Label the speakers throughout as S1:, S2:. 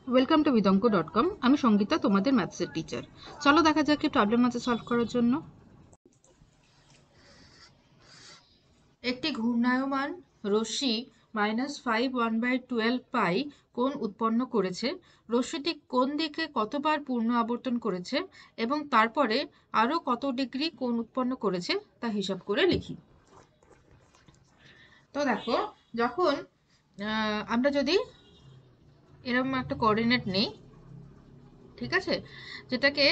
S1: Welcome to vidonko.com। আমি সঙ্গীতা, তোমাদের ম্যাথসের teacher. চলো দেখা যাক কি প্রবলেম আছে সলভ করার জন্য। একটি ঘূর্ণায়মান রশ্মি -5 পাই কোণ উৎপন্ন করেছে। রশ্মিটি কোন দিকে কতবার পূর্ণ আবর্তন করেছে এবং তারপরে আরো কত ডিগ্রি কোণ উৎপন্ন করেছে তা হিসাব করে লিখি। তো দেখো, যখন আমরা যদি এরকম একটা কোঅর্ডিনেট নেই, ঠিক আছে, যেটাকে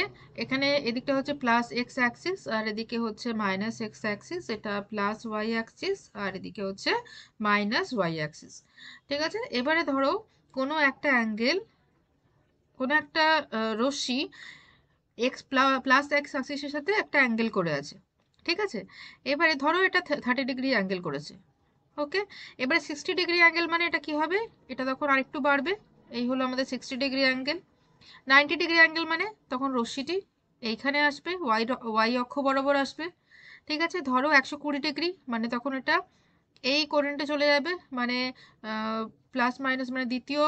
S1: এখানে এদিকটা হচ্ছে প্লাস এক্স অ্যাক্সিস আর এদিকে হচ্ছে মাইনাস এক্স অ্যাক্সিস, এটা প্লাস ওয়াই অ্যাক্সিস আর এদিকে হচ্ছে মাইনাস ওয়াই অ্যাক্সিস। ঠিক আছে, এবারে ধরো কোনো একটা অ্যাঙ্গেল, কোনো একটা রশ্মি এক্স প্লাস এক্স অ্যাক্সিসের সাথে একটা অ্যাঙ্গেল করে আছে। ঠিক আছে, এবারে ধরো এটা 30 ডিগ্রি অ্যাঙ্গেল করেছে। ওকে, এবারে 60 ডিগ্রি অ্যাঙ্গেল মানে এটা কি হবে, এটা তখন আরেকটু বাড়বে। এই হলো আমাদের 60 ডিগ্রি অ্যাঙ্গেল। 90 ডিগ্রি অ্যাঙ্গেল মানে তখন রশ্মিটি এইখানে আসবে, ওয়াই অক্ষ বরাবর আসবে। ঠিক আছে, ধরো 120 ডিগ্রি মানে তখন এটা এই কোঅর্ডিনেটে চলে যাবে, মানে প্লাস মাইনাস মানে দ্বিতীয়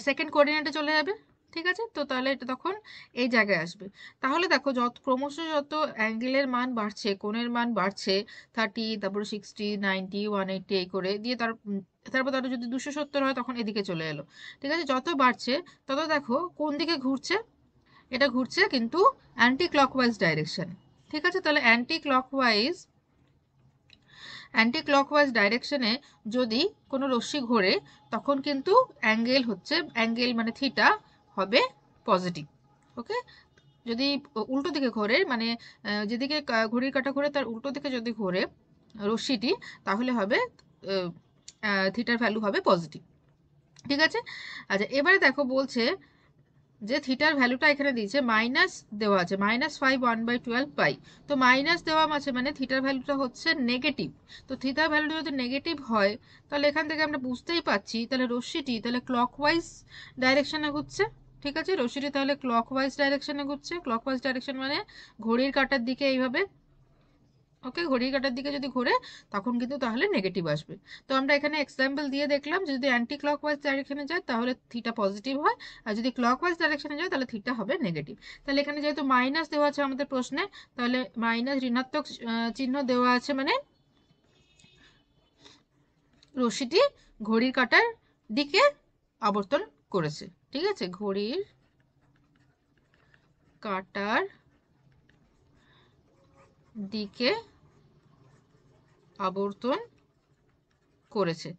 S1: সেকেন্ড কোঅর্ডিনেটে চলে যাবে। ঠিক আছে, তো তাহলে এটা তখন এই জায়গায় আসবে। তাহলে দেখো ক্রমশ যত অ্যাঙ্গেলের মান বাড়ছে, কোণের মান বাড়ছে, 30, তারপরে 60, 90, 180 এই করে দিয়ে তারপর তার যদি 270 হয় তখন এদিকে চলে এলো। ঠিক আছে, যত বাড়ছে তত দেখো কোন দিকে ঘুরছে, এটা ঘুরছে কিন্তু অ্যান্টি ক্লকওয়াইজ ডাইরেকশন। ঠিক আছে, তাহলে অ্যান্টি ক্লকওয়াইজ ডাইরেকশনে যদি কোনো রশ্মি ঘোরে তখন কিন্তু অ্যাঙ্গেল মানে থিটা হবে পজিটিভ। ওকে, যদি উল্টো দিকে ঘোরে মানে যেদিকে ঘড়ির কাঁটা ঘোরে তার উল্টো দিকে যদি ঘোরে রশ্মিটি, তাহলে হবে থিটার ভ্যালু হবে পজিটিভ। ঠিক আছে, আচ্ছা এবারে দেখো বলছে যে থিটার ভ্যালুটা এখানে দিয়েছে মাইনাস দেওয়া আছে, -5 1/12 পাই। তো মাইনাস দেওয়া আছে মানে থিটার ভ্যালুটা হচ্ছে নেগেটিভ। তো থিটার ভ্যালুটা যদি নেগেটিভ হয় তাহলে এখান থেকে আমরা বুঝতেই পাচ্ছি তাহলে রশ্মিটি তাহলে ক্লকওয়াইজ ডাইরেকশনে ঘুরছে। ঠিক আছে, রশ্মিটি তাহলে ক্লকওয়াইজ ডাইরেকশনে ঘুরছে। ক্লকওয়াইজ ডাইরেকশন মানে ঘড়ির কাঁটার দিকে এইভাবে। ওকে, ঘড়ির কাঁটার দিকে যদি ঘুরে তখন কিন্তু তাহলে নেগেটিভ আসবে। তো আমরা এখানে এক্সাম্পল দিয়ে দেখলাম যদি অ্যান্টি ক্লকওয়াইজ ডাইরেকশনে যায় তাহলে থিটা পজিটিভ হয়, আর যদি ক্লকওয়াইজ ডাইরেকশনে যায় তাহলে থিটা হবে নেগেটিভ। তাহলে এখানে যেহেতু মাইনাস দেওয়া আছে আমাদের প্রশ্নে, তাহলে মাইনাস ঋণাত্মক চিহ্ন দেওয়া আছে মানে রশ্মিটি ঘড়ির কাঁটার দিকে আবর্তন করেছে। ঠিক আছে, ঘড়ির কাঁটার দিকে আবর্তন করেছে।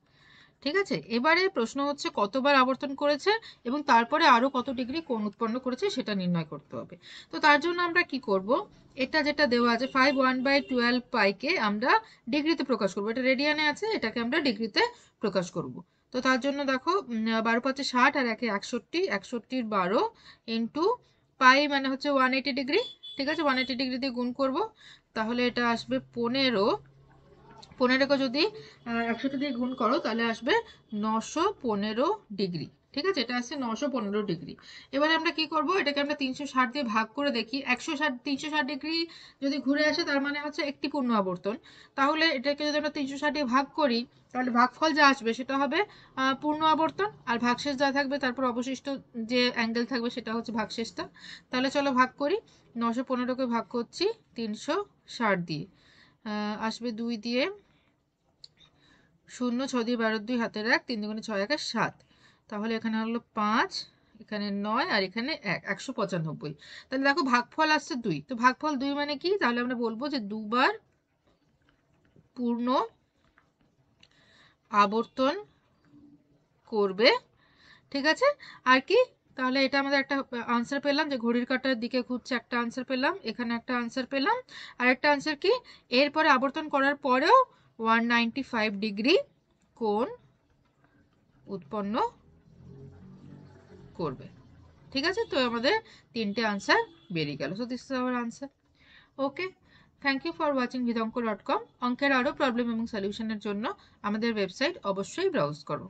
S1: ঠিক আছে, এবারে প্রশ্ন হচ্ছে কতবার আবর্তন করেছে এবং তারপরে আরো কত ডিগ্রি কোণ উৎপন্ন করেছে সেটা নির্ণয় করতে হবে। তো তার জন্য আমরা কি করব, এটা যেটা দেওয়া আছে 5 1/12 পাইকে আমরা ডিগ্রিতে প্রকাশ করব। এটা রেডিয়ানে আছে, এটাকে আমরা ডিগ্রিতে প্রকাশ করব। তো তার জন্য দেখো 12×5 = 60 আর 1 61, 12 ইন্টু পাই মানে হচ্ছে 180 ডিগ্রি। ঠিক আছে, 180 ডিগ্রি দিয়ে গুণ করব, তাহলে এটা আসবে 15কে যদি 100 দিয়ে গুণ করো তাহলে আসবে 915 ডিগ্রি। ঠিক আছে, এটা আসছে 915 ডিগ্রি। এবারে আমরা কি করব, এটাকে আমরা 360 দিয়ে ভাগ করে দেখি। 360 ডিগ্রি যদি ঘুরে আসে তার মানে হচ্ছে একটি পূর্ণ আবর্তন। তাহলে এটাকে যদি আমরা 360 দিয়ে ভাগ করি তাহলে ভাগফল যা আসবে সেটা হবে পূর্ণ আবর্তন, আর ভাগশেষ যা থাকবে তারপর অবশিষ্ট যে অ্যাঙ্গেল থাকবে সেটা হচ্ছে ভাগশেষটা। তাহলে চলো ভাগ করি, 915কে ভাগ করছি 360 দিয়ে, আসবে 2 দিয়ে, 0, 6 দিয়ে 12, 2 হাতের 1, 3 2 6 1 7। তাহলে এখানে হলো 5, এখানে 9 আর এখানে 1, 195। তাহলে দেখো ভাগফল আসছে 2। তো ভাগফল 2 মানে কি, তাহলে আমরা বলবো যে দুবার পূর্ণ আবর্তন করবে। ঠিক আছে, আর কি, তাহলে এটা আমাদের একটা আনসার পেলাম যে ঘড়ির কাঁটার দিকে ঘুরছে, একটা আনসার পেলাম, এখানে একটা আনসার পেলাম। আর একটা আনসার কি, এরপরে আবর্তন করার পরেও 195 ডিগ্রি কোণ উৎপন্ন করবে। ঠিক আছে, তো আমাদের 3টে আনসার বেরিয়ে গেল। So this is our answer. Okay, thank you for watching vidonko.com। অঙ্কের আরও প্রবলেম এবং সলিউশনের জন্য আমাদের ওয়েবসাইট অবশ্যই ব্রাউজ করো।